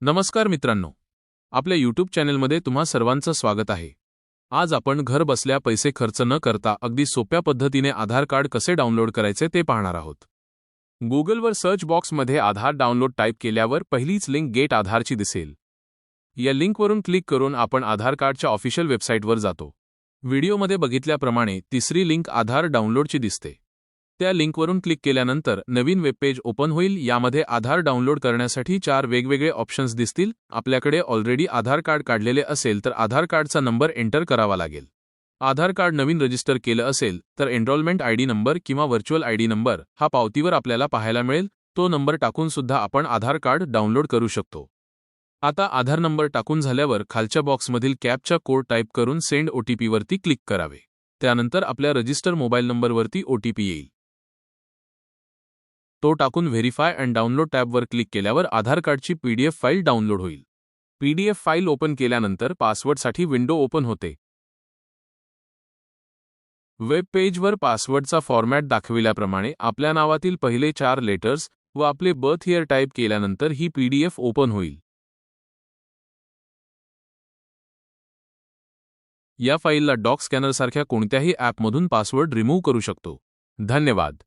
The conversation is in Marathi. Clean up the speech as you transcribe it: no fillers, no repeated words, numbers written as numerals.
नमस्कार मित्रांनो, आपल्या यूट्यूब चॅनलमध्ये तुम्हा सर्वांचं स्वागत आहे। आज आपण घर बसल्या पैसे खर्च न करता अगदी सोप्या पद्धतीने आधार कार्ड कसे डाउनलोड करायचे ते पाहणार आहोत। गुगलवर सर्च बॉक्समध्ये आधार डाउनलोड टाईप केल्यावर पहिलीच लिंक गेट आधारची दिसेल। या लिंकवरून क्लिक करून आपण आधार कार्डच्या ऑफिशियल वेबसाईटवर जातो। व्हिडिओमध्ये बघितल्याप्रमाणे तिसरी लिंक आधार डाउनलोडची दिसते। त्या लिंकवरून क्लिक केल्यानंतर नवीन वेबपेज ओपन होईल। यामध्ये आधार डाउनलोड करण्यासाठी 4 वेगवेगळे ऑप्शन्स दिसतील। आपल्याकडे ऑलरेडी आधार कार्ड काढलेले असेल तर आधार कार्डचा नंबर एंटर करावा लागेल। आधार कार्ड नवीन रजिस्टर केलं असेल तर एनरोलमेंट आयडी नंबर किंवा व्हर्च्युअल आयडी नंबर हा पावतीवर आपल्याला पाहायला मिळेल। तो नंबर टाकून सुद्धा आपण आधार कार्ड डाउनलोड करू शकतो। आता आधार नंबर टाकून झाल्यावर खालच्या बॉक्समधील कॅप्चा कोड टाईप करून सेंड ओटीपी वरती क्लिक करावे। त्यानंतर आपल्या रजिस्टर मोबाईल नंबरवरती ओटीपी येईल। तो टाकून व्हेरीफाय अँड डाउनलोड टॅबवर क्लिक केल्यावर आधार कार्डची पीडीएफ फाईल डाउनलोड होईल। पीडीएफ फाईल ओपन केल्यानंतर पासवर्डसाठी विंडो ओपन होते। वेब पेजवर पासवर्डचा फॉर्मॅट दाखविल्याप्रमाणे आपल्या नावातील पहिले 4 लेटर्स व आपले बर्थ इयर टाईप केल्यानंतर ही पीडीएफ ओपन होईल। या फाईलला डॉक स्कॅनरसारख्या कोणत्याही ॲपमधून पासवर्ड रिमूव्ह करू शकतो। धन्यवाद।